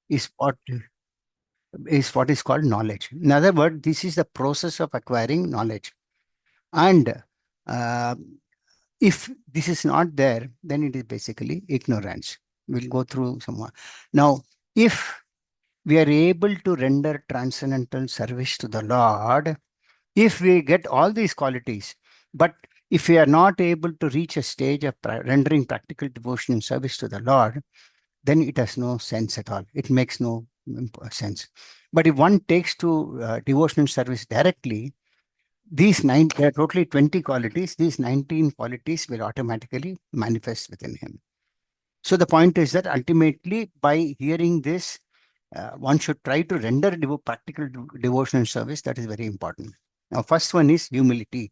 is what is called knowledge. In other words, this is the process of acquiring knowledge. And uh, if this is not there, then it is basically ignorance. We'll go through some more. Now, if we are able to render transcendental service to the Lord, if we get all these qualities, but if we are not able to reach a stage of rendering practical devotion and service to the Lord, then it has no sense at all. It makes no sense. But if one takes to devotional service directly, these nine, there are totally 20 qualities. These 19 qualities will automatically manifest within him. So the point is that ultimately, by hearing this, one should try to render practical devotional service. That is very important. Now, first one is humility.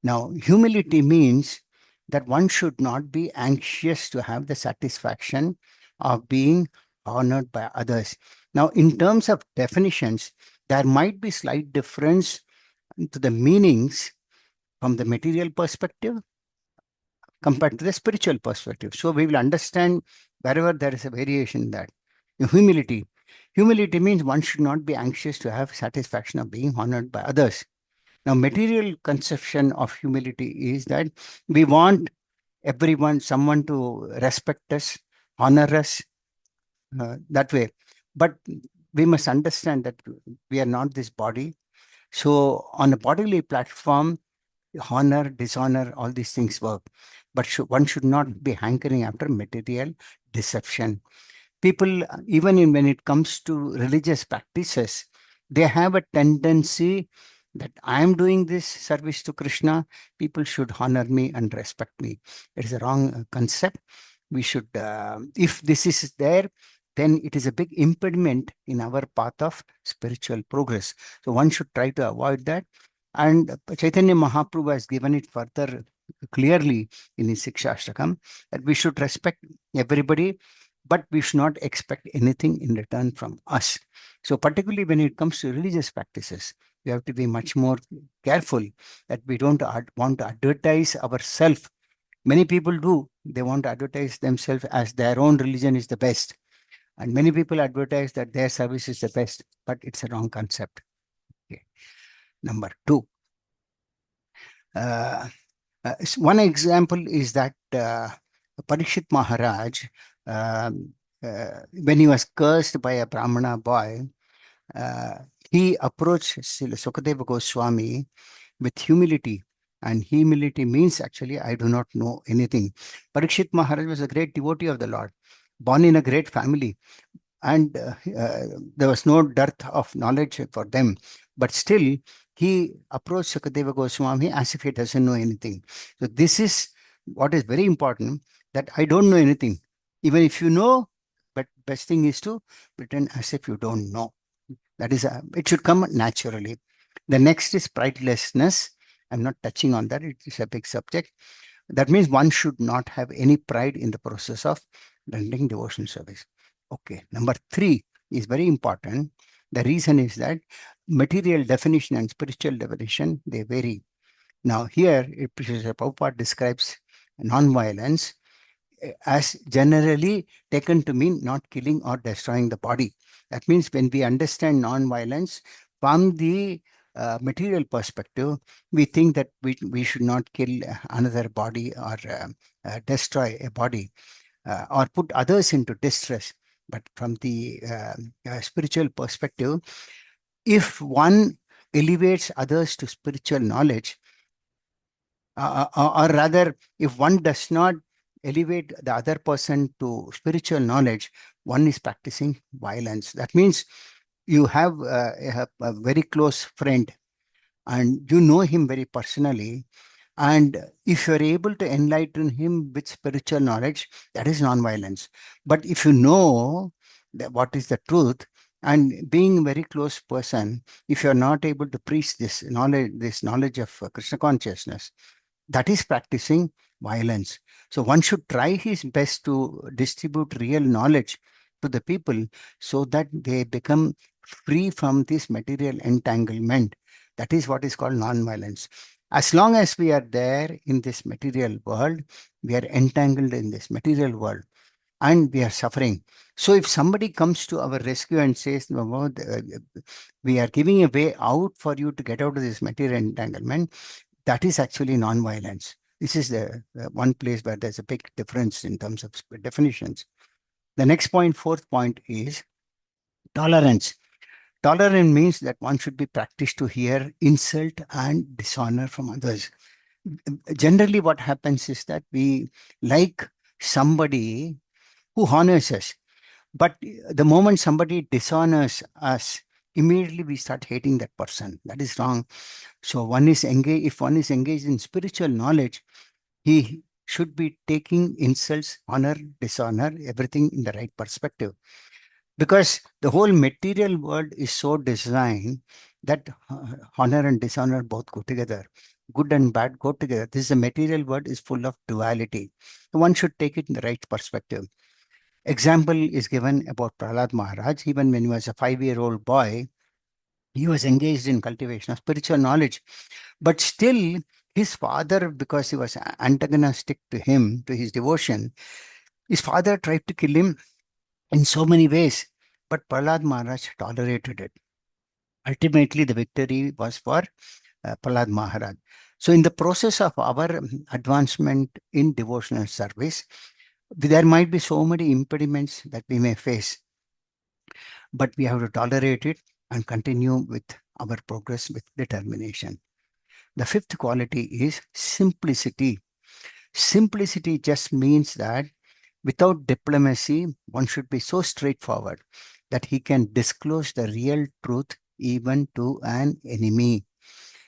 Now, humility means that one should not be anxious to have the satisfaction of being honored by others. Now, in terms of definitions, there might be slight difference to the meanings from the material perspective compared to the spiritual perspective. So we will understand wherever there is a variation in that. Humility. Humility means one should not be anxious to have satisfaction of being honored by others. Now, material conception of humility is that we want everyone, someone to respect us, honor us that way. But we must understand that we are not this body. So, on a bodily platform, honor, dishonor, all these things work. But one should not be hankering after material deception. People, even when it comes to religious practices, they have a tendency that I am doing this service to Krishna, people should honor me and respect me. It is a wrong concept. We should, if this is there, then it is a big impediment in our path of spiritual progress. So one should try to avoid that. And Chaitanya Mahaprabhu has given it further clearly in his Sikshashtakam that we should respect everybody, but we should not expect anything in return from us. So particularly when it comes to religious practices, we have to be much more careful that we don't want to advertise ourselves. Many people do. They want to advertise themselves as their own religion is the best. And many people advertise that their service is the best, but it's a wrong concept. Okay. Number two. Uh, one example is that Parikshit Maharaj, when he was cursed by a Brahmana boy, uh, he approached Srila Sukadeva Goswami with humility. And humility means actually, I do not know anything. Parikshit Maharaj was a great devotee of the Lord, born in a great family, and there was no dearth of knowledge for them. But still, he approached Sukadeva Goswami as if he doesn't know anything. So this is what is very important, that I don't know anything. Even if you know, but best thing is to pretend as if you don't know. That is, it should come naturally. The next is pridelessness. I'm not touching on that. It is a big subject. That means one should not have any pride in the process of rendering devotion service. Okay. Number three is very important. The reason is that material definition and spiritual definition, they vary. Now here, Prabhupada describes non-violence as generally taken to mean not killing or destroying the body. That means when we understand non-violence from the material perspective, we think that we should not kill another body or destroy a body or put others into distress. But from the spiritual perspective, if one elevates others to spiritual knowledge, or rather, if one does not elevate the other person to spiritual knowledge, one is practicing violence. That means you have a very close friend and you know him very personally. And if you're able to enlighten him with spiritual knowledge, that is non-violence. But if you know that what is the truth, and being a very close person, if you're not able to preach this knowledge of Krishna consciousness, that is practicing violence. So one should try his best to distribute real knowledge to the people so that they become free from this material entanglement. That is what is called non-violence. As long as we are there in this material world, we are entangled in this material world. and we are suffering. So if somebody comes to our rescue and says, "No, no, we are giving a way out for you to get out of this material entanglement," that is actually non-violence. This is the one place where there's a big difference in terms of definitions. The next point, fourth point, is tolerance. Tolerance means that one should be practiced to hear insult and dishonor from others. Generally, what happens is that we like somebody who honors us, but the moment somebody dishonors us, immediately we start hating that person. That is wrong. So one is engaged, if one is engaged in spiritual knowledge, he should be taking insults, honor, dishonor, everything in the right perspective. Because the whole material world is so designed that honor and dishonor both go together. Good and bad go together. This is the material world is full of duality. One should take it in the right perspective. Example is given about Prahlad Maharaj. Even when he was a 5-year-old boy, he was engaged in cultivation of spiritual knowledge. But still, his father, because he was antagonistic to him, to his devotion, his father tried to kill him in so many ways. But Prahlad Maharaj tolerated it. Ultimately, the victory was for Prahlad Maharaj. So, in the process of our advancement in devotional service, there might be so many impediments that we may face, but we have to tolerate it and continue with our progress with determination. The fifth quality is simplicity. Simplicity just means that without diplomacy, one should be so straightforward that he can disclose the real truth even to an enemy.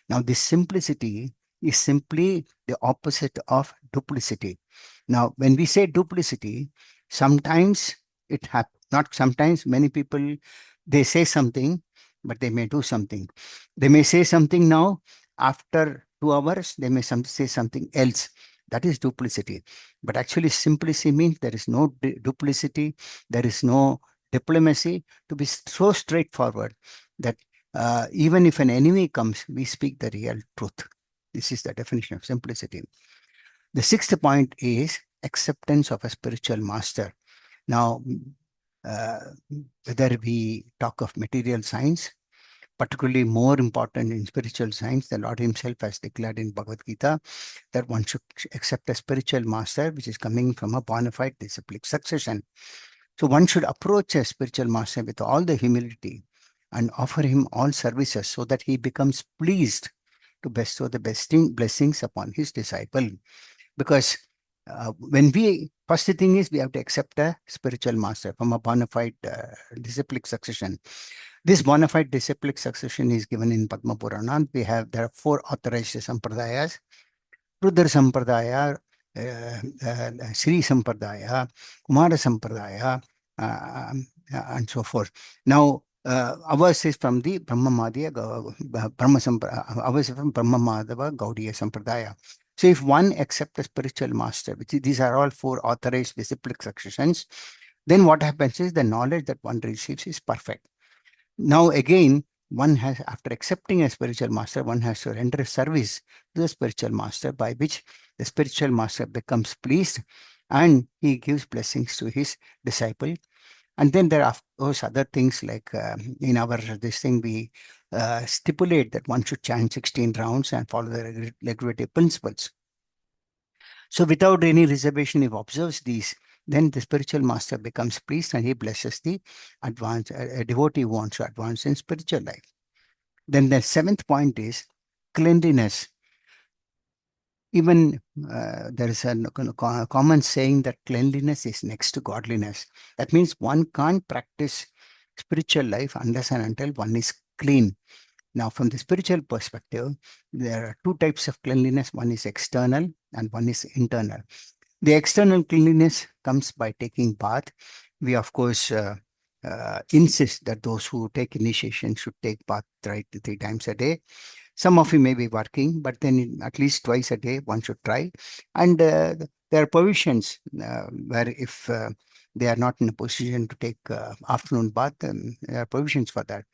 Now, this simplicity is simply the opposite of duplicity. Now, when we say duplicity, sometimes it happens, not sometimes, many people, they say something, but they may do something. They may say something now, after 2 hours, they may say something else. That is duplicity. But actually, simplicity means there is no duplicity, there is no diplomacy, to be so straightforward that even if an enemy comes, we speak the real truth. This is the definition of simplicity. The sixth point is acceptance of a spiritual master. Now, uh, whether we talk of material science, particularly more important in spiritual science, the Lord Himself has declared in Bhagavad Gita that one should accept a spiritual master which is coming from a bona fide disciplic succession. So one should approach a spiritual master with all the humility and offer him all services so that he becomes pleased to bestow the blessings upon his disciple. Because when we, first thing is we have to accept a spiritual master from a bona fide disciplic succession. This bona fide disciplic succession is given in Padma Purana. There are 4 authorized sampradayas: Rudra Sampradaya, Sri Sampradaya, Kumara Sampradaya, and so forth. Now, ours is from the Brahma Madhya, ours is from Brahma Madhava Gaudiya Sampradaya. So if one accepts a spiritual master, which these are all 4 authorized disciplic successions, then what happens is the knowledge that one receives is perfect. Now again, one has, after accepting a spiritual master, one has to render service to the spiritual master, by which the spiritual master becomes pleased and he gives blessings to his disciple. And then there are, of course, other things like in our this thing, we stipulate that one should chant 16 rounds and follow the regulative principles. So without any reservation, if observes these, then the spiritual master becomes pleased and he blesses the advance, a devotee who wants to advance in spiritual life. Then the seventh point is cleanliness. Even there is a common saying that cleanliness is next to godliness. That means one can't practice spiritual life unless and until one is clean. Now, from the spiritual perspective, there are 2 types of cleanliness. One is external and one is internal. The external cleanliness comes by taking bath. We, of course, insist that those who take initiation should take bath right 3 times a day. Some of you may be working, but then at least twice a day, one should try. And there are provisions where if they are not in a position to take afternoon bath, there are provisions for that.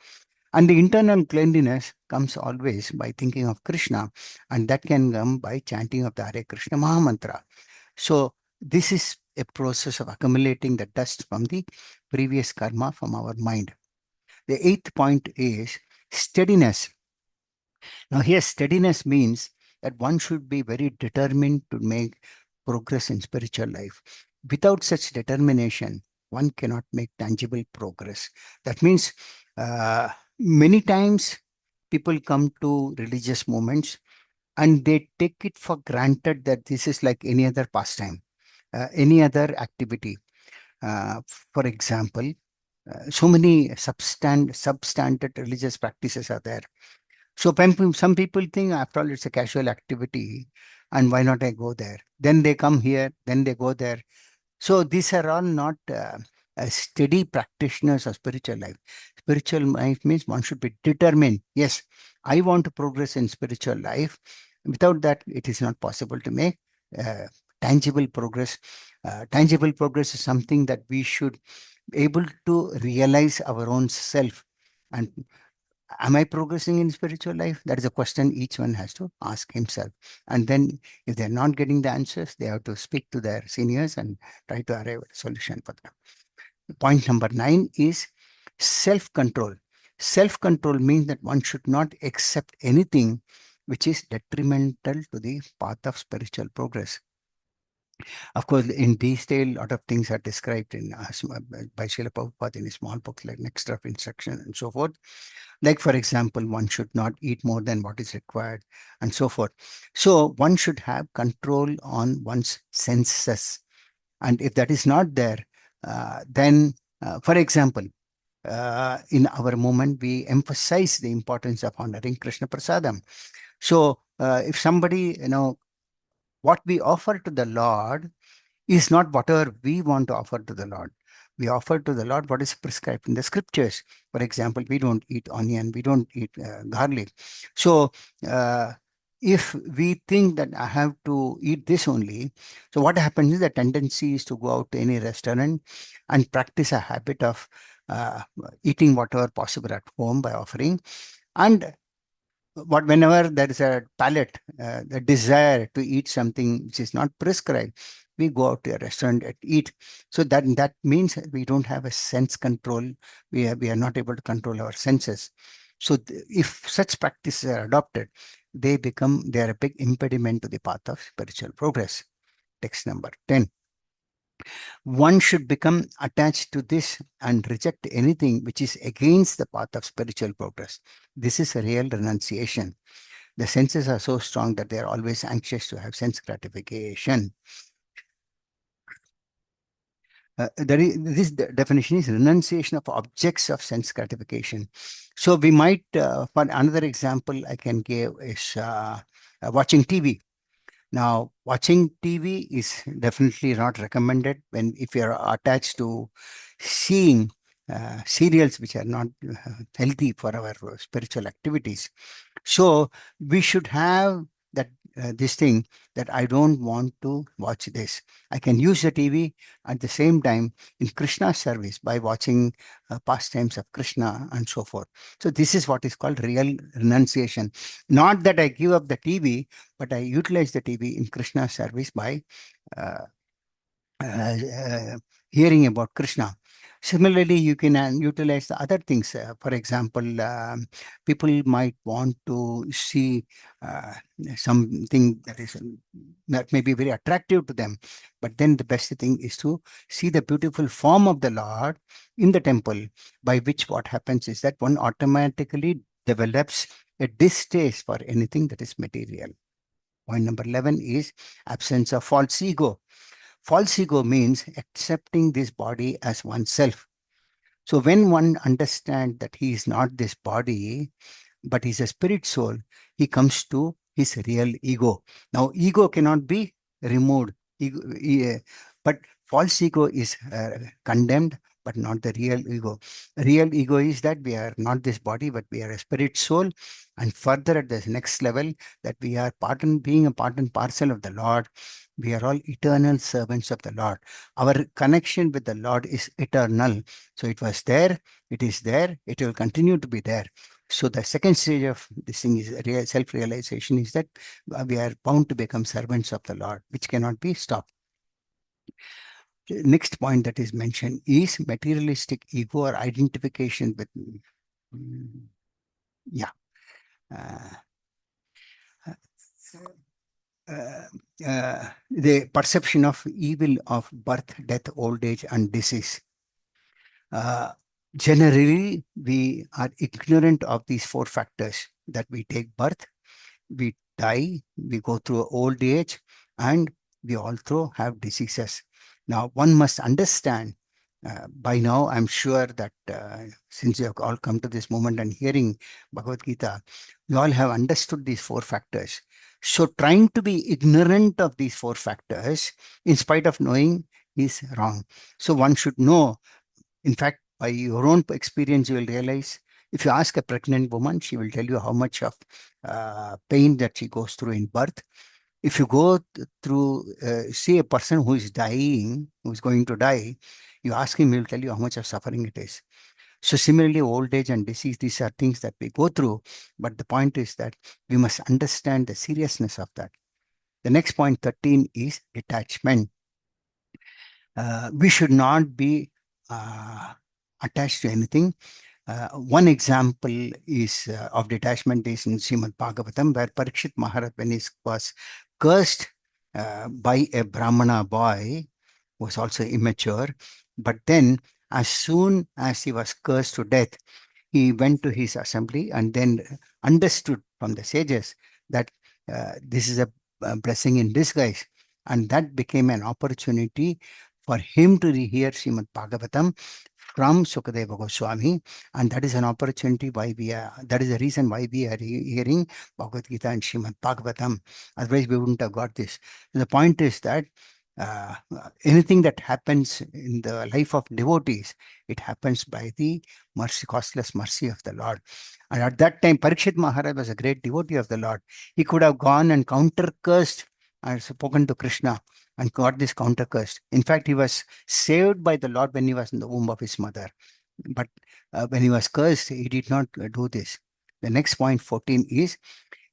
And the internal cleanliness comes always by thinking of Krishna, and that can come by chanting of the Hare Krishna Mahamantra. So this is a process of accumulating the dust from the previous karma from our mind. The eighth point is steadiness. Now, here, steadiness means that one should be very determined to make progress in spiritual life. Without such determination, one cannot make tangible progress. That means many times people come to religious moments and they take it for granted that this is like any other pastime, any other activity. Uh, for example, so many substandard religious practices are there. So some people think, after all, it's a casual activity, and why not I go there? Then they come here, then they go there. So these are all not steady practitioners of spiritual life. Spiritual life means one should be determined. Yes, I want to progress in spiritual life. Without that, it is not possible to make uh, tangible progress. Tangible progress is something that we should be able to realize our own self. And am I progressing in spiritual life? That is a question each one has to ask himself. And then if they're not getting the answers, they have to speak to their seniors and try to arrive at a solution for them. Point number 9 is self-control. Self-control means that one should not accept anything which is detrimental to the path of spiritual progress. Of course, in detail, a lot of things are described in by Srila Prabhupada in his small books like Next of Instruction and so forth. Like, for example, one should not eat more than what is required and so forth. So one should have control on one's senses. And if that is not there, then, for example, in our movement, we emphasize the importance of honoring Krishna Prasadam. So if somebody, what we offer to the Lord is not whatever we want to offer to the Lord. We offer to the Lord what is prescribed in the scriptures. For example, we don't eat onion, we don't eat garlic. So, if we think that I have to eat this only, so what happens is the tendency is to go out to any restaurant and practice a habit of eating whatever possible at home by offering. And whenever there is a palate, the desire to eat something which is not prescribed, we go out to a restaurant and eat. So that means we don't have a sense control. We are not able to control our senses. So if such practices are adopted, they are a big impediment to the path of spiritual progress. Text number 10. One should become attached to this and reject anything which is against the path of spiritual progress. This is a real renunciation. The senses are so strong that they are always anxious to have sense gratification. This definition is renunciation of objects of sense gratification. So we might, for another example, I can give is watching TV. Now, watching TV is definitely not recommended when if you're attached to seeing serials which are not healthy for our spiritual activities. So we should have that this thing that I don't want to watch this. I can use the TV at the same time in Krishna's service by watching pastimes of Krishna and so forth. So this is what is called real renunciation. Not that I give up the TV, but I utilize the TV in Krishna's service by uh, hearing about Krishna. Similarly, you can utilize the other things. For example, people might want to see uh, something that may be very attractive to them, but then the best thing is to see the beautiful form of the Lord in the temple, by which what happens is that one automatically develops a distaste for anything that is material. Point number 11 is absence of false ego. False ego means accepting this body as oneself. So when one understands that he is not this body, but he's a spirit soul, he comes to his real ego. Now, ego cannot be removed. But false ego is condemned, but not the real ego. Real ego is that we are not this body, but we are a spirit soul. And further at the next level, that we are being a part and parcel of the Lord. We are all eternal servants of the Lord. Our connection with the Lord is eternal. So it was there, it is there, it will continue to be there. So the second stage of this thing is self-realization is that we are bound to become servants of the Lord, which cannot be stopped. next point that is mentioned is materialistic ego or identification with, yeah. Uh, uh, the perception of evil of birth, death, old age, and disease. Uh, Generally, we are ignorant of these four factors that we take birth, we die, we go through old age, and we also have diseases. Now, one must understand. By now, I'm sure that since you have all come to this moment and hearing Bhagavad Gita, you all have understood these four factors. So, trying to be ignorant of these four factors, in spite of knowing, is wrong. So, one should know. In fact, by your own experience, you will realize if you ask a pregnant woman, she will tell you how much of pain that she goes through in birth. If you go through, see a person who is dying, who is going to die, you ask him, he will tell you how much of suffering it is. So similarly, old age and disease, these are things that we go through. But the point is that we must understand the seriousness of that. The next point, 13, is detachment. We should not be uh, attached to anything. One example is of detachment is in Srimad Bhagavatam, where Parikshit Maharaj, when he was cursed by a Brahmana boy, was also immature. But then, as soon as he was cursed to death, he went to his assembly and then understood from the sages that this is a blessing in disguise. And that became an opportunity for him to hear Srimad Bhagavatam from Sukadeva Goswami. And that is an opportunity why we are, that is the reason why we are hearing Bhagavad Gita and Srimad Bhagavatam. Otherwise, we wouldn't have got this. The point is that anything that happens in the life of devotees, it happens by the mercy, costless mercy of the Lord. And at that time, Parikshit Maharaj was a great devotee of the Lord. He could have gone and counter cursed and spoken to Krishna and got this counter cursed. In fact, he was saved by the Lord when he was in the womb of his mother. But when he was cursed, he did not do this. The next point, 14, is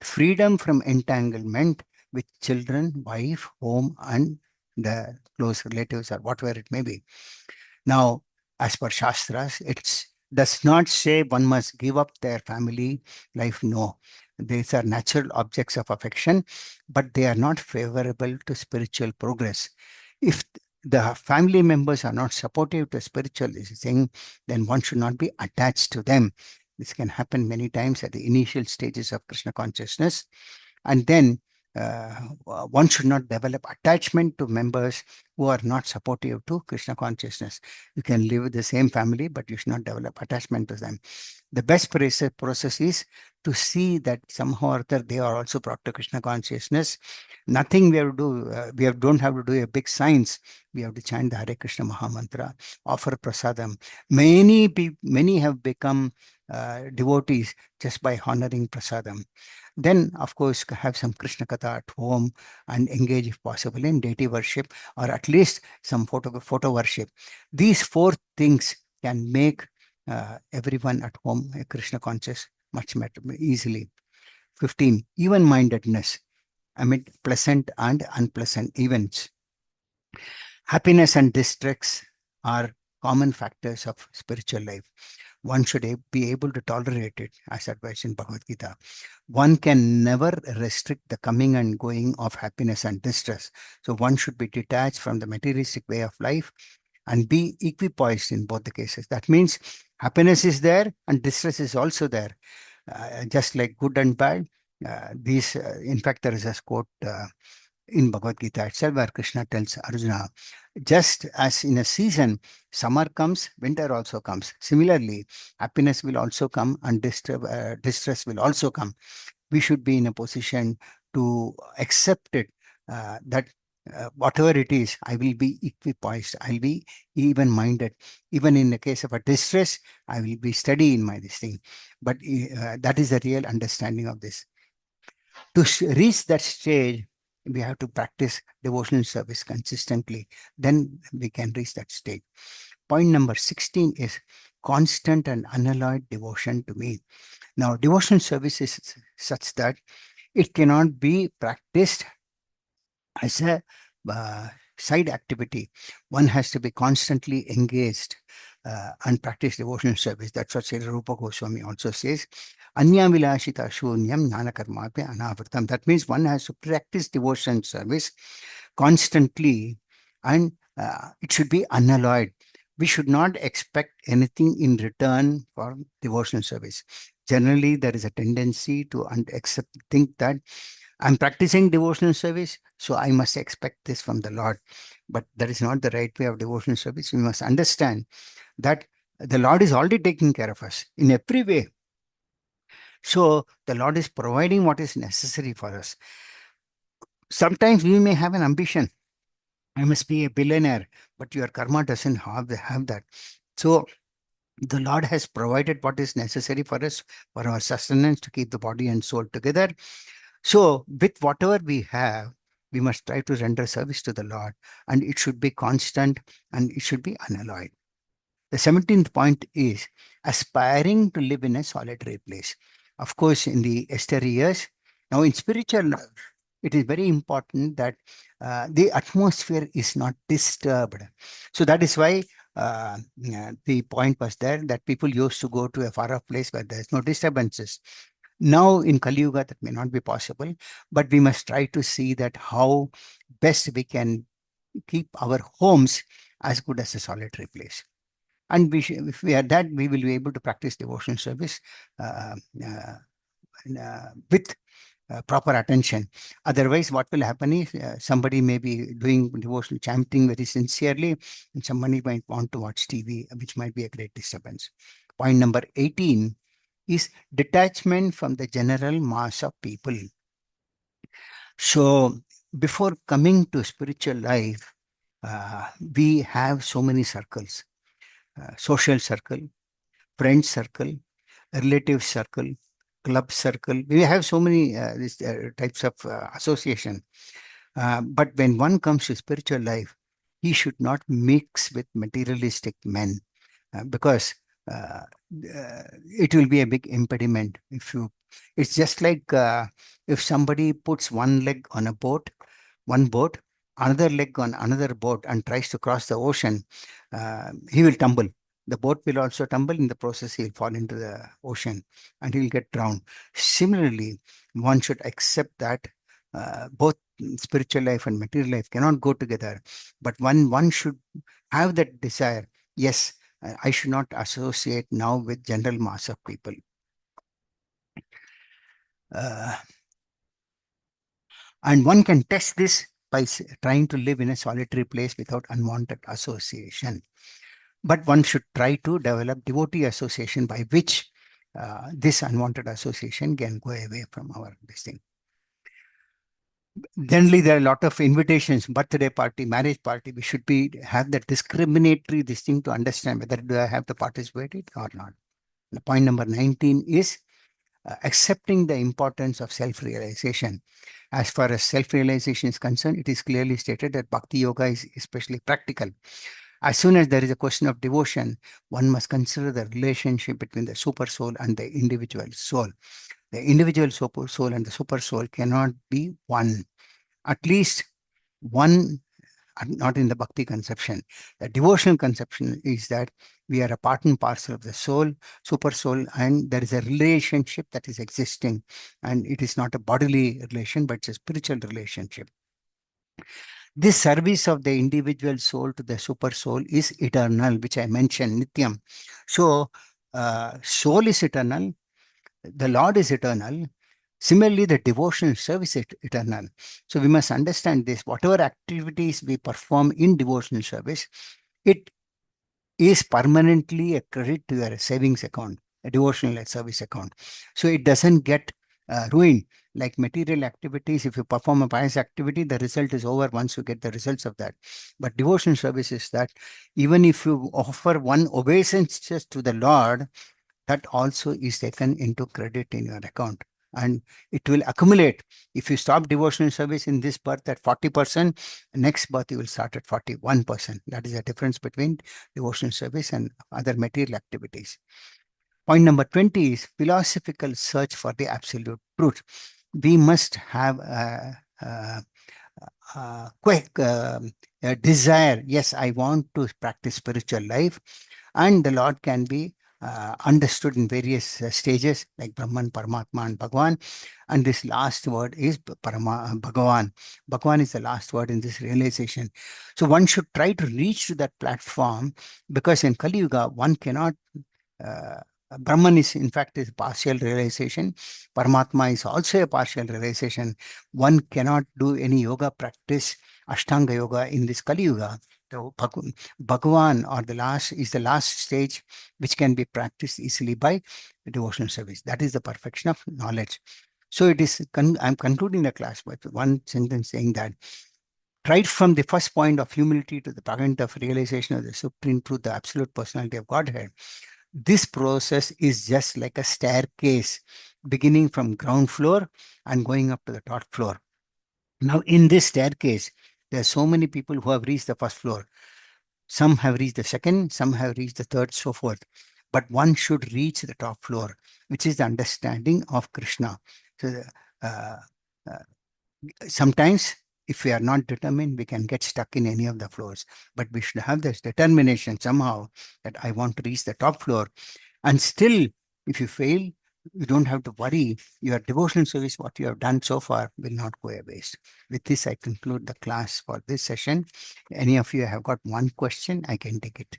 freedom from entanglement with children, wife, home, and the close relatives or whatever it may be. Now, as per Shastras, it does not say one must give up their family life. No, these are natural objects of affection, but they are not favorable to spiritual progress. If the family members are not supportive to spiritual thing, then one should not be attached to them. This can happen many times at the initial stages of Krishna consciousness. And then uh, one should not develop attachment to members who are not supportive to Krishna consciousness. You can live with the same family, but you should not develop attachment to them. The best process is to see that somehow or other they are also brought to Krishna consciousness. Nothing we have to do, don't have to do a big science. We have to chant the Hare Krishna Maha Mantra, offer prasadam. Many have become devotees just by honoring prasadam. Then, of course, have some Krishna Katha at home and engage, if possible, in deity worship or at least some photo worship. These four things can make everyone at home a Krishna conscious much better, easily. 15, even-mindedness amid pleasant and unpleasant events. Happiness and distress are common factors of spiritual life. One should be able to tolerate it, as advised in Bhagavad Gita. One can never restrict the coming and going of happiness and distress. So one should be detached from the materialistic way of life and be equipoised in both the cases. That means happiness is there and distress is also there, just like good and bad. In fact, there is a quote in Bhagavad Gita itself where Krishna tells Arjuna, just as in a season, summer comes, winter also comes. Similarly, happiness will also come and distress will also come. We should be in a position to accept it, that whatever it is, I will be equipoised. I'll be even-minded. Even in the case of a distress, I will be steady in my this thing. But that is the real understanding of this. To reach that stage, we have to practice devotional service consistently. Then we can reach that stage. Point number 16 is constant and unalloyed devotion to me. Now, devotional service is such that it cannot be practiced as a side activity. One has to be constantly engaged and practice devotional service. That's what Sri Rupa Goswami also says. Anya vilashita shunyam jnana karmape anavritam. That means one has to practice devotion service constantly, and it should be unalloyed. We should not expect anything in return for devotional service. Generally, there is a tendency to think that I'm practicing devotional service, so I must expect this from the Lord. But that is not the right way of devotional service. We must understand that the Lord is already taking care of us in every way. So the Lord is providing what is necessary for us. Sometimes we may have an ambition. I must be a billionaire, but your karma doesn't have that. So the Lord has provided what is necessary for us for our sustenance to keep the body and soul together. So with whatever we have, we must try to render service to the Lord, and it should be constant and it should be unalloyed. The 17th point is aspiring to live in a solitary place. Of course, in the Esther years, now in spiritual life, it is very important that the atmosphere is not disturbed. So that is why the point was there that people used to go to a far off place where there's no disturbances. Now in Kali Yuga, that may not be possible, but we must try to see that how best we can keep our homes as good as a solitary place. And if we are that, we will be able to practice devotional service uh, uh, with proper attention. Otherwise, what will happen is somebody may be doing devotional chanting very sincerely, and somebody might want to watch TV, which might be a great disturbance. Point number 18 is detachment from the general mass of people. So, before coming to spiritual life, we have so many circles: social circle, friend circle, relative circle, club circle. We have so many these types of association. But when one comes to spiritual life, he should not mix with materialistic men because uh, it will be a big impediment. It's just like if somebody puts one leg on one boat, another leg on another boat, and tries to cross the ocean, he will tumble. The boat will also tumble. In the process, he'll fall into the ocean and he'll get drowned. Similarly, one should accept that both spiritual life and material life cannot go together, but one should have that desire. Yes, I should not associate now with general mass of people. Uh, and one can test this by trying to live in a solitary place without unwanted association. But one should try to develop devotee association by which this unwanted association can go away from our this thing. Generally, there are a lot of invitations, birthday party, marriage party. We should have that discriminatory this thing to understand whether do I have to participate it or not. The point number 19 is accepting the importance of self-realization. As far as self-realization is concerned, it is clearly stated that Bhakti Yoga is especially practical. As soon as there is a question of devotion, one must consider the relationship between the super soul and the individual soul. The individual super soul and the super soul cannot be one. At least one, not in the bhakti conception. The devotional conception is that we are a part and parcel of the soul, super soul, and there is a relationship that is existing. And it is not a bodily relation, but it's a spiritual relationship. This service of the individual soul to the super soul is eternal, which I mentioned, Nityam. So, soul is eternal, the Lord is eternal. Similarly, the devotional service is eternal. So we must understand this. Whatever activities we perform in devotional service, it is permanently a credit to your savings account, a devotional service account. So it doesn't get ruined. Like material activities, if you perform a pious activity, the result is over once you get the results of that. But devotional service is that even if you offer one obeisance just to the Lord, that also is taken into credit in your account and it will accumulate. If you stop devotional service in this birth at 40%, next birth you will start at 41%. That is the difference between devotional service and other material activities. Point number 20 is philosophical search for the absolute truth. We must have a quick desire, yes, I want to practice spiritual life, and the Lord can be understood in various stages like Brahman, Paramatma, and Bhagavan. And this last word is Bhagavan. Bhagavan is the last word in this realization. So one should try to reach to that platform, because in Kali Yuga, one cannot. Uh, Brahman is, in fact, is partial realization. Paramatma is also a partial realization. One cannot do any yoga practice, Ashtanga yoga, in this Kali Yuga. So Bhagavan, or the last, is the last stage which can be practiced easily by devotional service. That is the perfection of knowledge. So it is. I'm concluding the class with one sentence saying that right from the first point of humility to the point of realization of the supreme truth, the absolute personality of Godhead, this process is just like a staircase beginning from ground floor and going up to the top floor. Now, in this staircase, there are so many people who have reached the first floor. Some have reached the second, some have reached the third, so forth. But one should reach the top floor, which is the understanding of Krishna. So, uh, uh, sometimes, if we are not determined, we can get stuck in any of the floors. But we should have this determination somehow that I want to reach the top floor. And still, if you fail, you don't have to worry. Your devotional service, what you have done so far, will not go a waste. With this, I conclude the class for this session. Any of you have got one question, I can take it.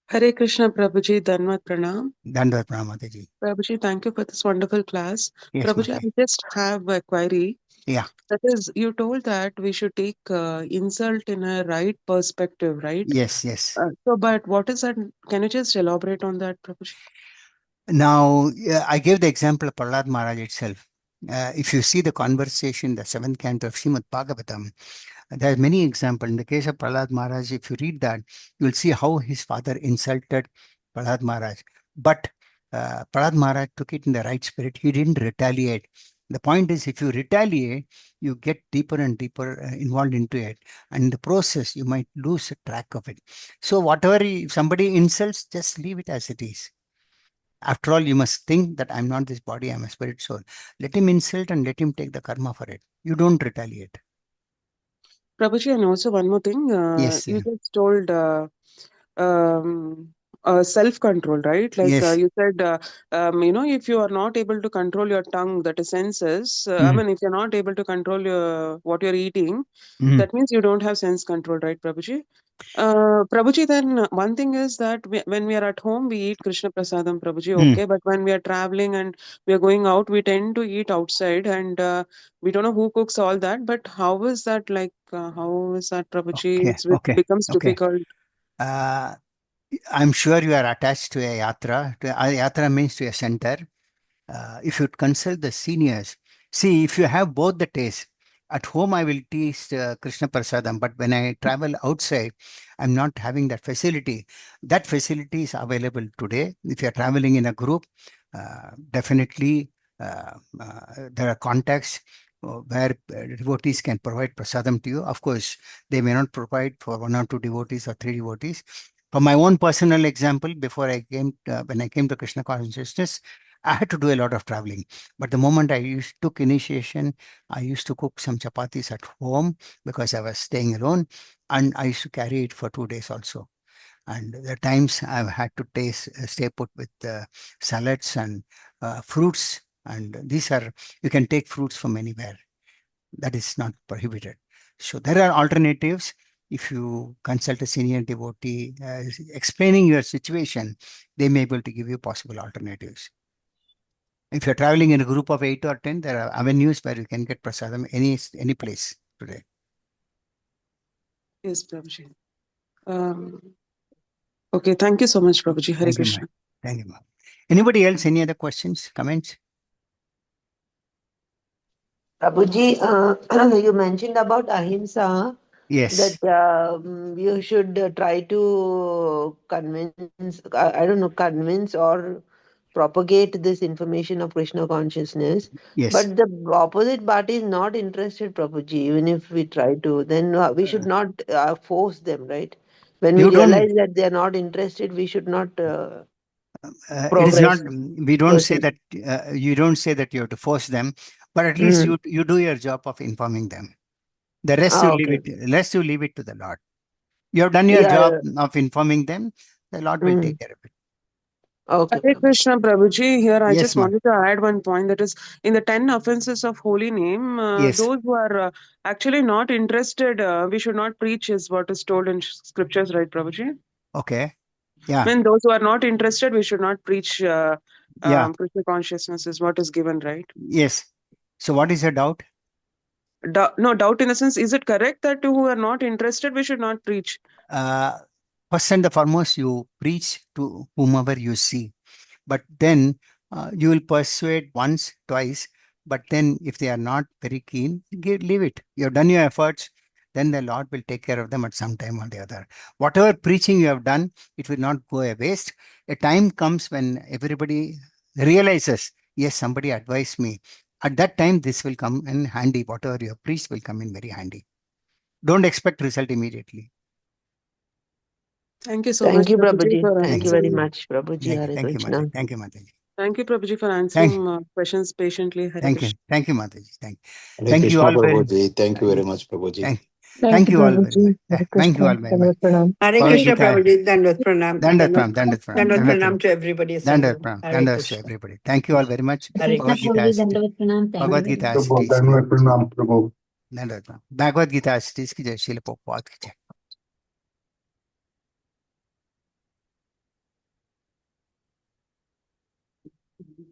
Hare Krishna, Prabhuji, Dhanvat Pranam. Dandar Pramataji. Prabhuji, thank you for this wonderful class. Yes, Prabhuji, Mate. I just have a query. Yeah. That is, you told that we should take insult in a right perspective, right? Yes, yes. But what is that? Can you just elaborate on that, Prabhuji? Now, I gave the example of Prahlad Maharaj itself. If you see the conversation, the seventh canto of Srimad Bhagavatam, there are many examples. In the case of Prahlad Maharaj, if you read that, you will see how his father insulted Prahlad Maharaj. But Prahlad Maharaj took it in the right spirit. He didn't retaliate. The point is, if you retaliate, you get deeper and deeper involved into it. And in the process, you might lose track of it. So whatever, if somebody insults, just leave it as it is. After all, you must think that I'm not this body, I'm a spirit soul. Let him insult and let him take the karma for it. You don't retaliate. Prabhuji, and also one more thing. Yes, You just told um, self-control, right? Like yes. you said, if you are not able to control your tongue, that is senses. I Mm, mean, if you're not able to control what you're eating, mm, that means you don't have sense control, right, Prabhuji? Prabhuji, then one thing is that when we are at home, we eat Krishna Prasadam, Prabhuji, mm. okay. But when we are traveling and we are going out, we tend to eat outside, and we don't know who cooks all that. But how is that like? How is that, Prabhuji? Okay, It okay, becomes okay. difficult. Uh, I'm sure you are attached to a yatra. A yatra means to a center. If you consult the seniors, see, if you have both the taste, at home I will taste Krishna Prasadam, but when I travel outside, I'm not having that facility. That facility is available today. If you're traveling in a group, definitely there are contacts where devotees can provide prasadam to you. Of course, they may not provide for one or two devotees or three devotees. For my own personal example, when I came to Krishna consciousness, I had to do a lot of traveling. But the moment took initiation, I used to cook some chapatis at home because I was staying alone, and I used to carry it for 2 days also. And the times I've had to stay put with salads and fruits, and these are, you can take fruits from anywhere. That is not prohibited. So there are alternatives. If you consult a senior devotee explaining your situation, they may be able to give you possible alternatives. If you're traveling in a group of 8 or 10, there are avenues where you can get prasadam any place today. Yes, Prabhuji. Um, okay, thank you so much, Prabhuji. Hare Thank you, ma'am. Krishna. Thank you, ma'am. Anybody else? Any other questions, comments? Prabhuji, you mentioned about ahimsa, that Yes, you should try to convince, I don't know, convince or propagate this information of Krishna consciousness. yes. But the opposite party is not interested, Prabhuji, even if we try to, then we should not force them, right? When we You don't. realize that they are not interested, we should not It is not. progress, We don't say proceed. that. You don't say that you have to force them, but at least Mm. you do your job of informing them. The rest you Ah, leave okay. it. Rest you leave it to the Lord. You have done We your job are. of informing them. The Lord will Mm, take care of it. okay, Hare Prabhuji. Krishna Prabhuji, here I Yes, just ma'am. wanted to add one point, that is in the 10 offenses of holy name, Yes. those who are actually not interested, we should not preach, is what is told in scriptures, right, Prabhuji? Okay. Yeah. When those who are not interested, we should not preach Yeah. Krishna consciousness, is what is given, right? Yes. So what is your doubt? No, doubt in the sense, is it correct that who are not interested, we should not preach? Uh, First and the foremost, you preach to whomever you see. But then you will persuade once, twice. But then, if they are not very keen, leave it. You have done your efforts, then the Lord will take care of them at some time or the other. Whatever preaching you have done, it will not go a waste. A time comes when everybody realizes, yes, somebody advised me. At that time, this will come in handy. Whatever you have preached will come in very handy. Don't expect result immediately. Thank you so Thank much, you, Prabhuji, Prabhuji. for Thank Thank you you. very answering. much, Prabhuji. Thank you. Hare Thank you, Krishna. Mataji. Thank you, Mataji. Thank you, Prabhuji, for Thank answering questions patiently. Hare Thank you. Krishna. Thank you, Mataji. Hare Thank you Krishna all very Prabhuji. Thank you uh, very much, Prabhuji. thank Thank thank you, you all very much. Prabhuji. Hare Thank you Krishna. all very much. Dandavat pranam. Hare Bhagavad Krishna Gita. Prabhuji, Dandavat Pranam. Dandat Dandavat Pram, Dandat Pram, Dandavat Dandat Pram, Pranam to everybody Dandat assembled. Pram, Hare Dandat to Krishna. everybody. Thank you all very much. Hare Hare Krishna, Bhagavad Gita Krishna. Prabhuji. as it is. Dandavat pranam. Thank you Bhagavad very Gita much. as it Prabhu, is. Dhanavad Pranam, Prabhu. Dandat Pram. Bhagavad Gita as it is. Ki Jai Srila Prabhupada ki Jai.